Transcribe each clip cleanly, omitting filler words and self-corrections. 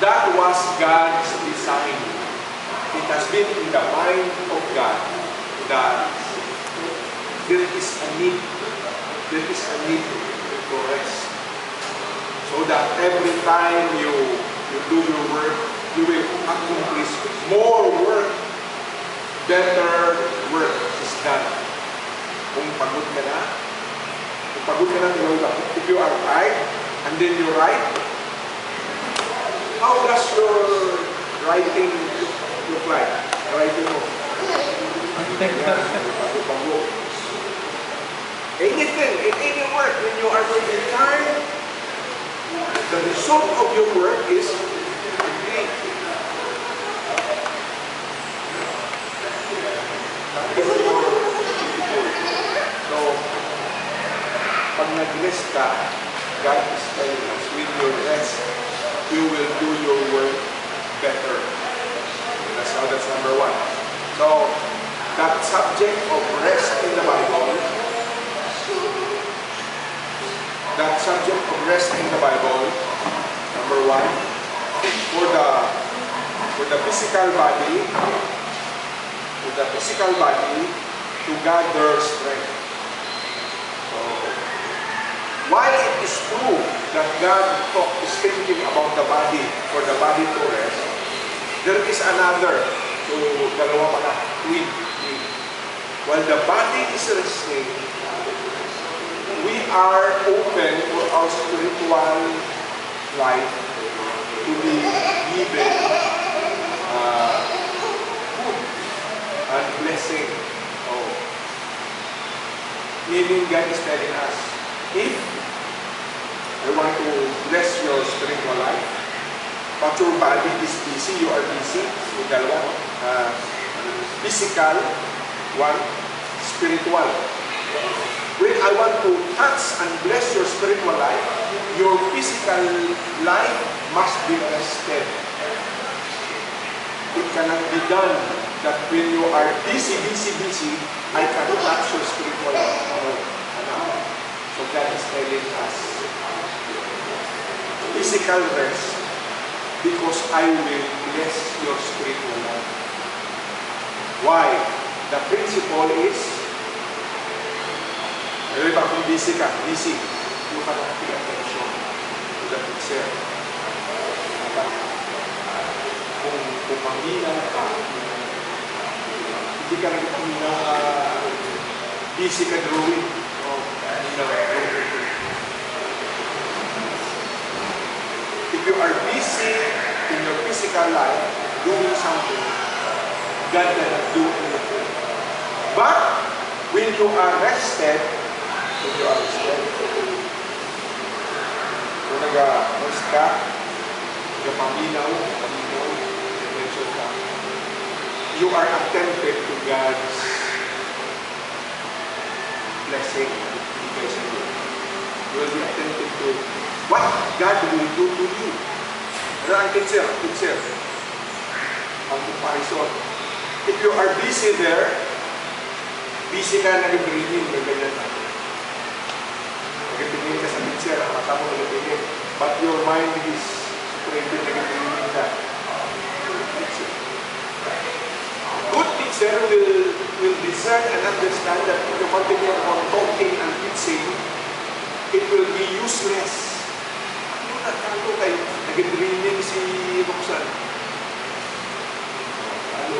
That was God's design. It has been in the mind of God that there is a need to rest. So that every time you do your work, you will accomplish more work. Better work is done. Kung pagod ka na, if you are tired, and then you write, how does your writing look like? Writing mo? Anything, in any work, when you are very tired, the result of your work is great. So, pag nag-rest ka, God is telling us, with your rest, you will do your work better. That's number one. So, that subject of rest in the Bible, number one, for the physical body, to gather strength. So, while it is true that God is thinking about the body, for the body to rest, there is another, twin. While the body is resting, we are open for our spiritual life to be given food and blessing. Oh. Meaning God is telling us, if I want to bless your spiritual life, but your body is busy, you are busy, so dalawa, physical, one, spiritual. When I want to touch and bless your spiritual life, your physical life must be rested. It cannot be done that when you are busy, I cannot touch your spiritual life. So God is telling us, physical rest, because I will bless your spiritual life. Why? The principle is, kung busy, you cannot pay attention to the teacher. Kung mahina ka, hindi ka nagpamina, busy ka drawing. If you are busy in your physical life, doing something, God cannot do anything. But when you are rested, kung nag-rest ka, paminaw, attention ka, you are attentive to God's blessing. You will be attentive to what God will do to you. Ang teacher, ang comparison. If you are busy there, busy ka nag-breathing, ganyan natin. Nag-tingin ka sa teacher, ang mata mo nag-tingin. But your mind is separated, nag-tingin ka. Good teacher will discern and understand that if you continue on talking and teaching, it will be useless. Ano natalo kayo? Nag-dreaming si Roxanne. Ano?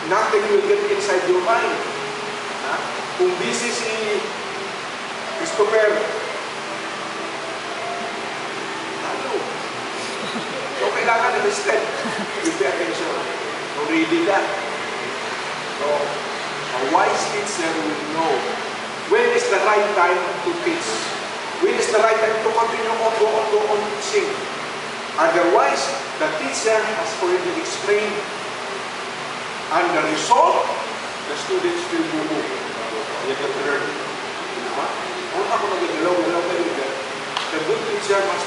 Nothing will get inside your mind. Ha? Kung busy si Christopher, ano? So, kailangan na-rested. You pay attention. So, ready ka. So, a wise teacher will know when is the right time to teach. When is the right time to continue on, go on teaching. Otherwise, the teacher has already explained. And the result, the students will move. You have to learn. Kung ako nag-galaw kayo, the good teacher must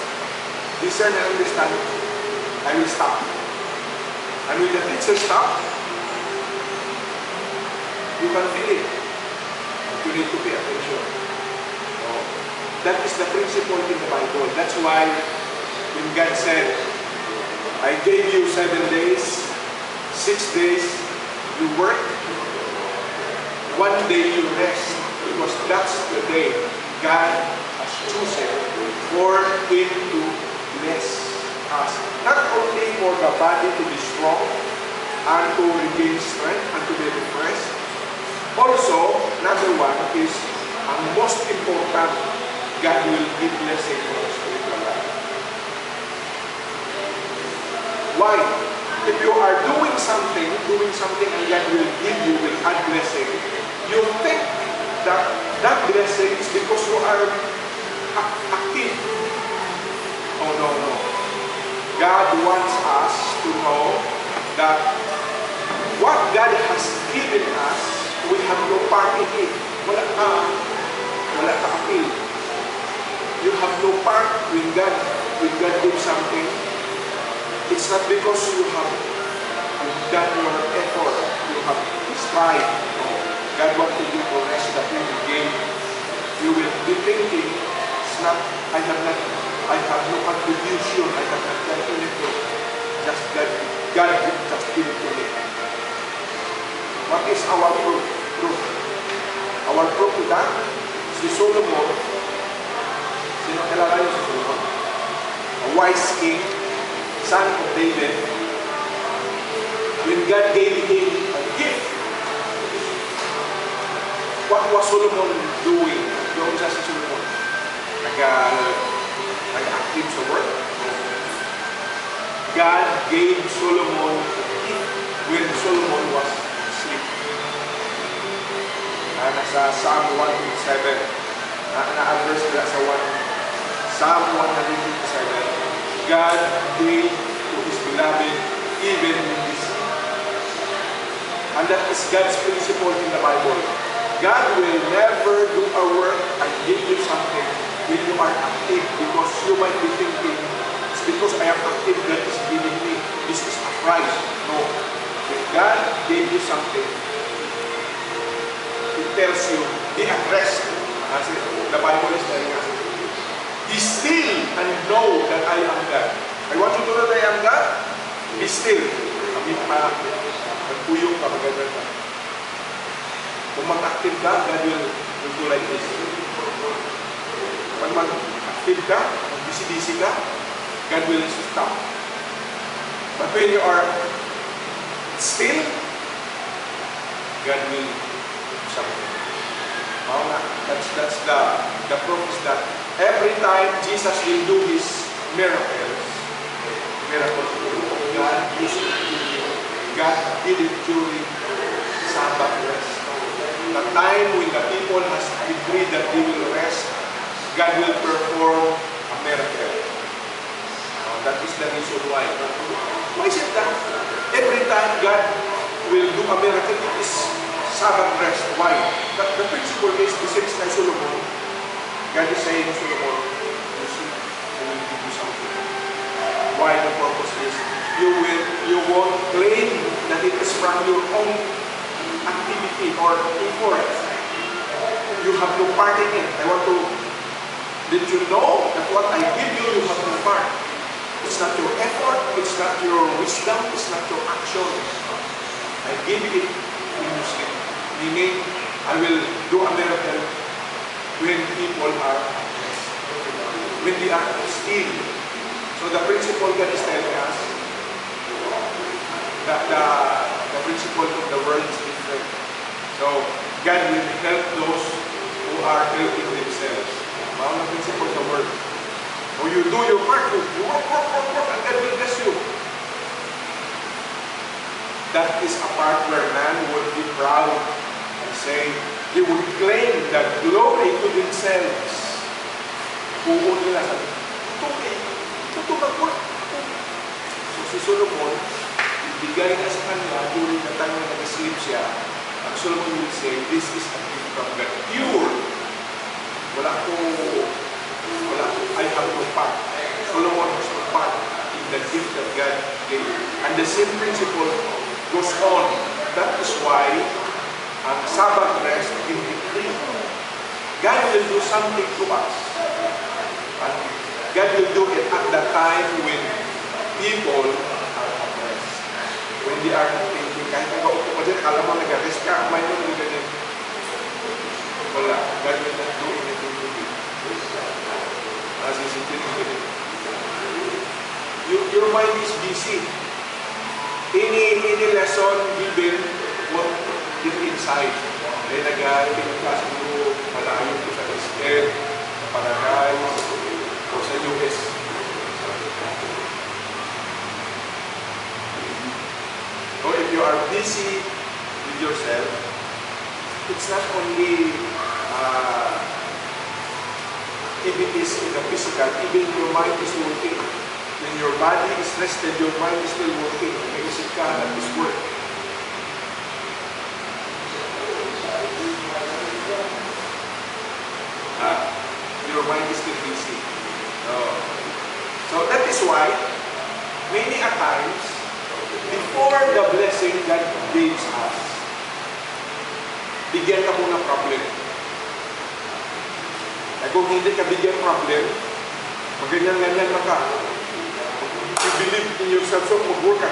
discern and understand. I will stop. And when the teacher stop, you can feel it. You need to pay attention. So, that is the principle in the Bible. That's why when God said, I gave you 7 days, 6 days you work, 1 day you rest, because that's the day God has chosen for Him to bless us. Not only for the body to be strong and to regain strength and to be refreshed. Also, another one is, ang most important, God will give blessing for our spiritual life. Why? If you are doing something and God will give you, will add blessing, you think that that blessing is because you are active. Oh no. God wants us to know that what God has given us, we have no part in it. Wala ka appeal. You have no part when God gives something. It's not because you have done your effort, you have strived. No. God wants you to rest that He gave. You will be thinking, it's not, I have no contribution, I have not done anything. Just God just give it to me. What is our proof? Our proof to that, si Solomon, sino kilala niyo si Solomon? A wise king, son of David. When God gave him a gift, what was Solomon doing? Yung sa si Solomon, nag-active sa work. God gave Solomon a gift when Solomon was asleep. Nasa Psalm 107, na-address nila sa Psalm 157, God gave to His beloved even when He sleep. And that is God's principle in the Bible. God will never do a work and give you something when you are active, because you might be thinking, it's because I am active God is giving me. This is a prize. No. If God gave you something, it tells you, be at rest. As the Bible is telling us, be still and know that I am God. I want you to know that I am God. Be still. Magpuyong ka, magagawin ka. Kung mag-active ka, God will do like this. Pag mag-active ka, mag-busy-busy ka, God will stop. But when you are still, God will do something. That's the proof is that every time Jesus will do His miracles, God used to do it. God did it during Sabbath rest. The time when the people has agreed that they will rest, God will perform a miracle. That is the reason why. Why is it that every time God will do a miracle, it is Sabbath rest? Why? The principle is the same as Solomon. God is saying to Solomon, you see, I will give you something. Why? The purpose is you won't claim that it is from your own activity or effort. You have no part in it. I want to let you know that what I give you, you have no part. It's not your effort, it's not your wisdom, it's not your action. I give it when you sleep. Meaning, I will do a miracle when people are when they are still. So the principle God is telling us that the principle of the world is different. So God will help those who are helping themselves. The principle of the world. So you do your part, you work, and God will bless you. That is a part where man would be proud and say, they would claim that glory to themselves. Puhon nila sa ito mag-work. So si Solomon, ibigay na sa kanya during the time na nag-sleep siya. Ang Solomon will say, this is a gift from God. Pure. I have no part. Solomon has no part in the gift that God gave. And the same principle goes on. That is why ang Sabbath rest is decreed. God will do something to us. And God will do it at the time when people are at rest. When they are thinking, kahit nag-aupo ka dyan, alam mo nag-rest ka, may mo nag-ganyan. Wala. God will not do anything to you. Your mind is busy. Any lesson given what deep inside. Ay nag-aaral yung klase mo, malayo ko sa SL, Paradise, o sa US. So if you are busy with yourself, it's not only activities in the physical, even your mind is working. When your body is rested, your mind is still working. Naisip ka na this work. Your mind is still busy. So that is why, many a times, before the blessing God gives us, bigyan ka muna problem. Ay kung hindi ka bigyan problem, maganyan-ganyan na ka. You believe in yourself, so mag-work ka.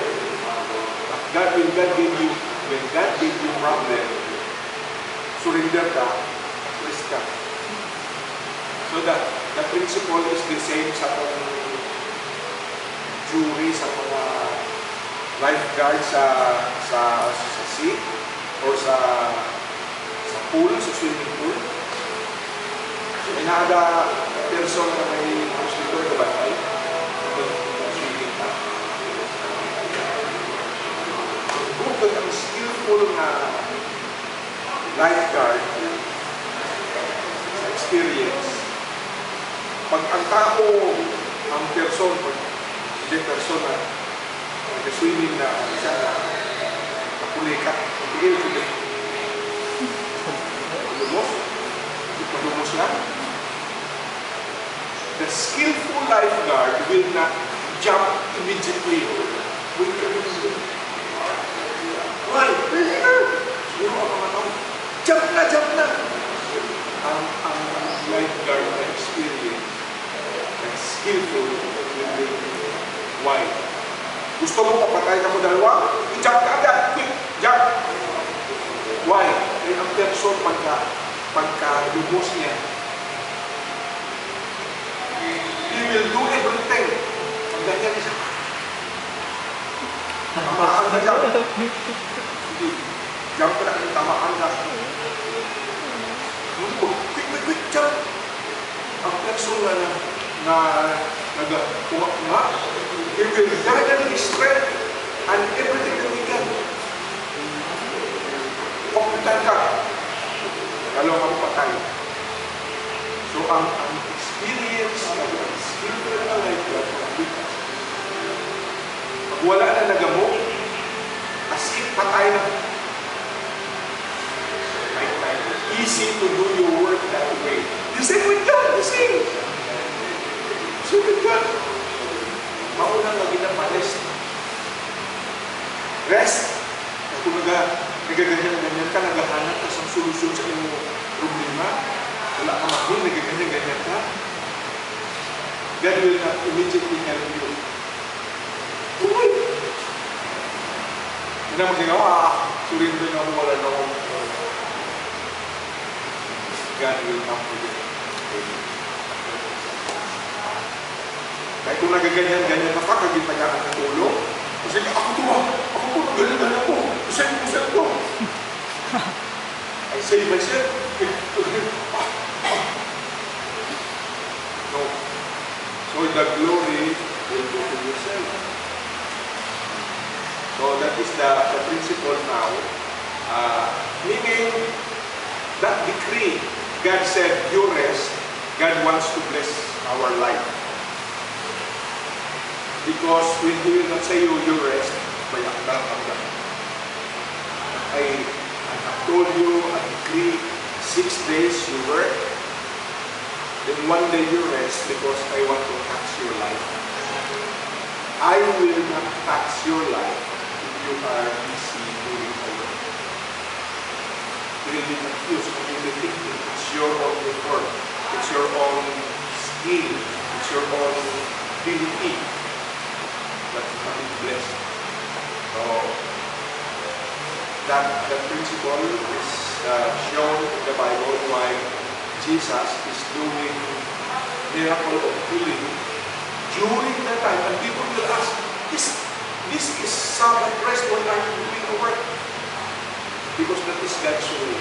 When God gave you problem, surrender ka, rest ka. So that the principle is the same sa mga jury, sa mga lifeguard sa sea or sa pool, sa swimming pool. Inada person na may hospital na batay, swimming ka. Kung ang skillful na lifeguard sa experience, pag ang tao, ang person, hindi persona, nag-swimming na siya na napulikat, pagigil ko din. Padumos lang. The skillful lifeguard will not jump immediately. Why? Siguro ako matawag. Jump na! Ang lifeguard na experience, ang skillful will be why? Gusto mo papatay ka mo dalawa? I-jump ka agad! Quick! Jump! Why? Kaya ang person pagka-lubos niya, he will do everything. Ang ganyan siya. Tamaan na jump. Hindi. Jump ka na, tamaan na. Quick, jump. Ang person na nag-kumakma, he will gather his strength and everything that he can. Papuntan ka. Kalau kamu patay. So, ang experience na ang skillful na lifeguard, pag wala na nagamot, as if patay na. Easy to do your work that way. You say with God, the same. So with God, maunang lagi na pa-rest. Rest. Kung nagaganyan-ganyan ka, naghahanap ka sa solusyon sa iyong problema, wala ka mahal, nagaganyan-ganyan ka, God will not immediately help you. Uy! Hindi na magsingawa, surrender na ako, wala na ako. God will come to you. Kahit kung nagaganyan-ganyan ka, kagitagaan ng tulong, kasi ako ganyan ako. Send ko. I save myself. No. So the glory will go to yourself. So that is the principle now. Meaning that decree, God said, you rest. God wants to bless our life. Because when He will not say you rest, I have told you, I decree 6 days you work, then 1 day you rest because I want to touch your life. I will not touch your life if you are busy doing the work. You will be confused, you will be thinking it's your own effort, it's your own skill, it's your own ability that you can be blessed. So, that principle is shown in the Bible why Jesus is doing miracle of healing during the time, and people will ask, this is Sabbath rest, why are you doing the work? Because that is God's way.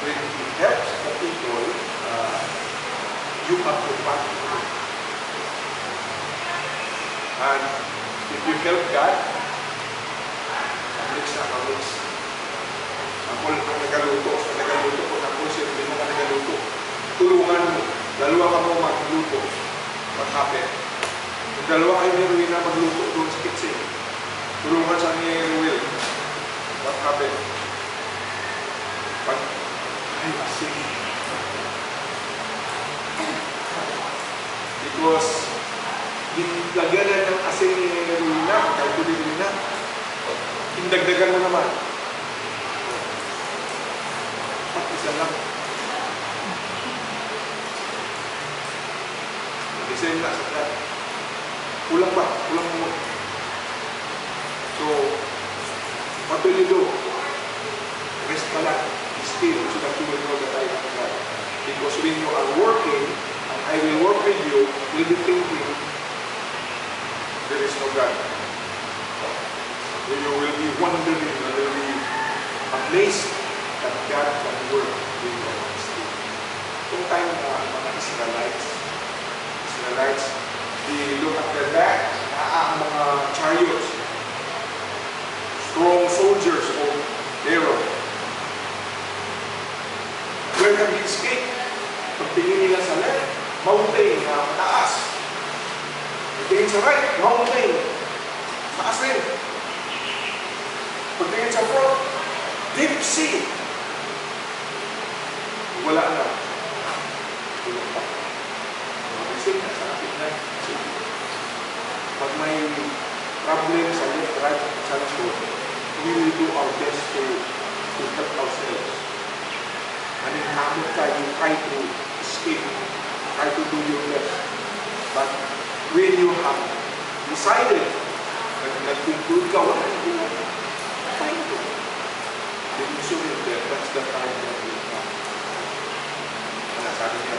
When He helps the people, you have to practice it. And if you help God, mix na mix. Ako ang nagaluto, sa nagaluto ko, ako siyempre mo ka nagaluto. Tulungan mo, dalawa ka mo magluto, magkapit. Kung dalawa kayo ni Ruina magluto doon sa kitchen, tulungan sa ni Ruel, magkapit. Pag, ay, asin. Because, lagyan na ng asin ni Ruina, kahit ko din Ruina, indagdagan mo naman. At isa lang. Design na sa kat. Kulang ba? Kulang mo. So, what will you do? Rest pala. Still, so that you will know that I am God. Because when you are working, and I will work with you, you'll be thinking, there is no God. You will be wondering, you will be amazed that God can work with your honesty. Kung tayo mga Israelites, they look at their back, ang mga chariots, strong soldiers of Pharaoh. Where can we escape? Pagtingin nila sa left, mountain na mataas. Pagtingin sa right, mountain, taas rin. Pagtingin sa front, deep sea. Wala na. Tulong pa. Magising na sa ating na. Pag may problem sa left, right, sa likod, we will do our best to help ourselves. And in hamon tayo, you try to escape, try to do your best. But when you have decided that nag-conclude ka, wala na din. Fine to. Then you surrender, that's the time that will come. Sabi niya,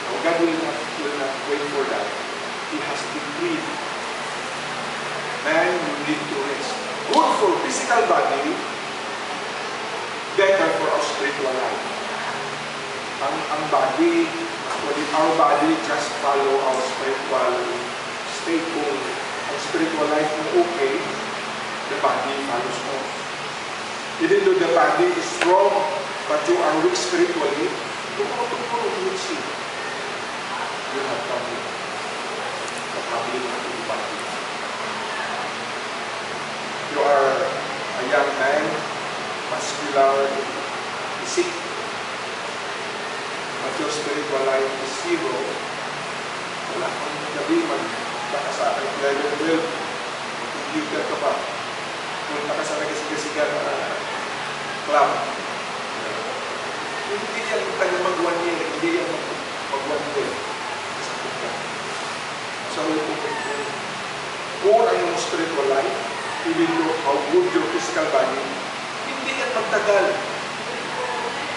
so God will not wait for that. He has decreed. Man, you need to rest. Good for physical body, better for our spiritual life. Ang body, our body just follow our spiritual state. Kung ang spiritual life mo okay, the body follows more. Even though the body is strong, but you are weak spiritually, tomorrow you will see. You have problem. The problem of the body. You are a young man, muscular, sick, but your spiritual life is zero. Wala kang gabi man, baka sa akin, level 12, computer ka pa. Kung baka sa nagasigasigad na club. Hindi yan tayo mag-1 year, hindi yan mag-1 year. So, kung ang yung spiritual life, even though how good your physical body, hindi yan magtagal.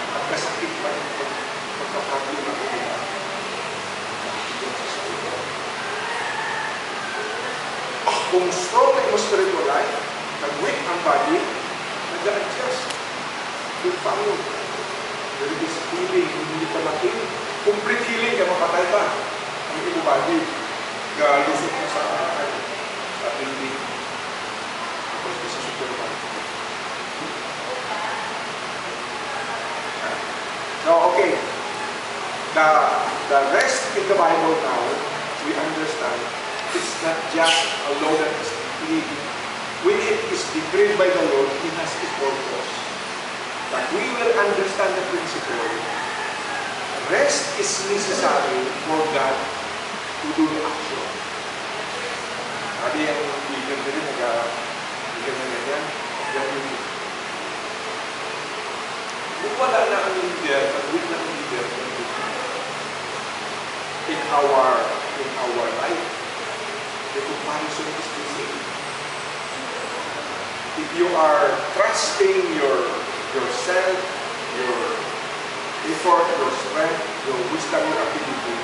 At kasakit pa yung pagkakabili na ito. Kung strong ang spiritual life, nag-weak ang body, nag-adjust. Yung pangon. There is healing, hindi pa laki. Complete healing, kaya mapatay pa. Ang ito body, galusot mo sa building. Tapos sa superman. So, okay. The rest in the Bible now, we understand, it's not just a law that is decreed. When it is decreed by the Lord, it has its purpose. But we will understand the principle. Rest is necessary for God to do the action. Sabi ang bigyan na rin, bigyan na ganyan, yan yung kung wala na ang leader, pag-wait na ang leader, in our life. The comparison is easy. If you are trusting yourself, your effort, your strength, your wisdom, your ability,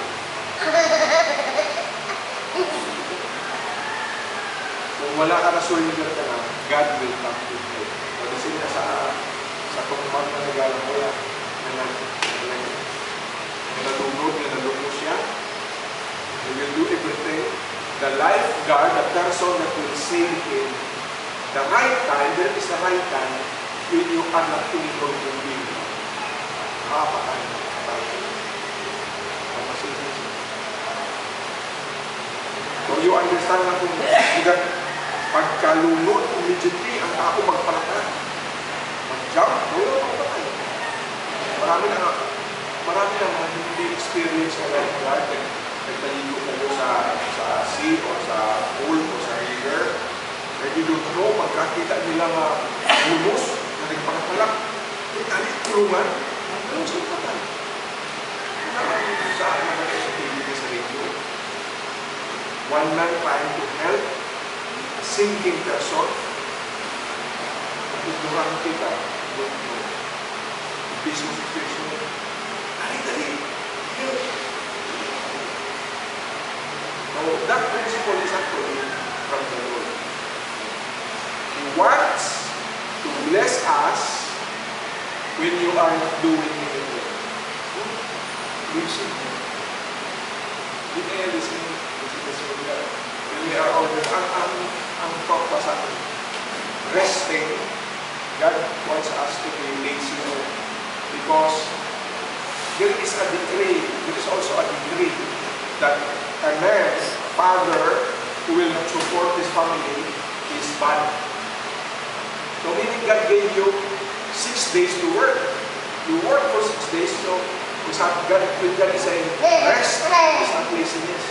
kung wala ka na surrender ka na, God will come to you. Kasi na sa pagmamag na nagalang ko yan, na natulog, na nalungos siya, He will do everything. The lifeguard, the person that will save him, the right time, there is a right time when you are not thinking of him. Makapatay. So you understand na kung pagkalunod, immediately, ang tao magpalatan. Mag-jump, magpatay. Marami na mga hindi experience na lifeguard. Nagtaligo kayo sa sea o sa pool o sa river. And you don't know, pagkakita nila lumos na nagpakatalak, italit tulungan, ano sa patay? Saan na kayo sa TV sa radio? One man trying to help a sinking person. Matutulungan kita, don't know. Business situation, dali-dali, help. So that principle is actually from the Lord. He wants to bless us when you are not doing anything. Listen. Listen. When we are always, ang talk ba sa atin? Resting, God wants us to be lazy because there is a decree, there is also a decree that a man, father, who will not support his family is bad. So meaning God gave you 6 days to work. You work for 6 days, so God is saying, rest is not laziness.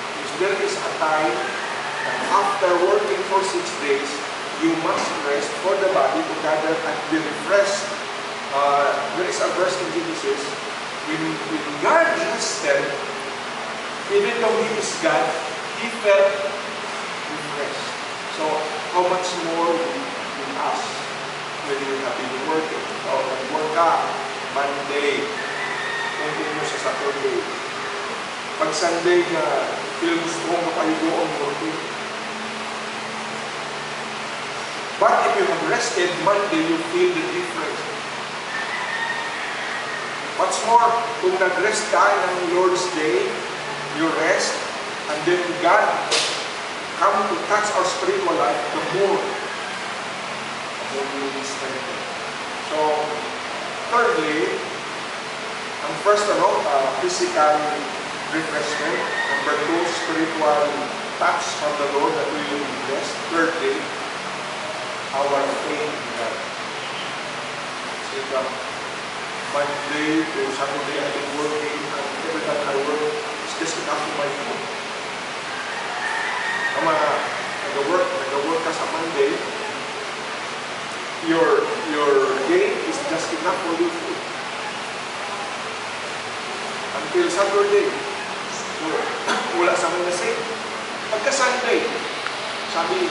Because there is a time that after working for 6 days, you must rest for the body to gather and be refreshed. There is a verse in Genesis, when God rested, even though He is God, He felt refreshed. So, how much more with us when we have been working? So, nag-work ka, Monday, continue sa Saturday. Pag Sunday na, feel gusto mo makahigo ang working. But if you have rested Monday, you feel the difference. What's more, kung nag-rest ka ng Lord's Day, you rest, and then God come to touch our spiritual life, the more you will be strengthened. So, thirdly, ang first, physical refreshment. Number 2, spiritual touch from the Lord that we will be blessed. Thirdly, our faith in God. So, Monday to Saturday, I've been working, and every time I work, it's just enough to my food. Nag-work ka sa Monday, your gain is just enough for your food. Until Saturday. So, wala sa mga nasip. Pagka Sunday, sabi,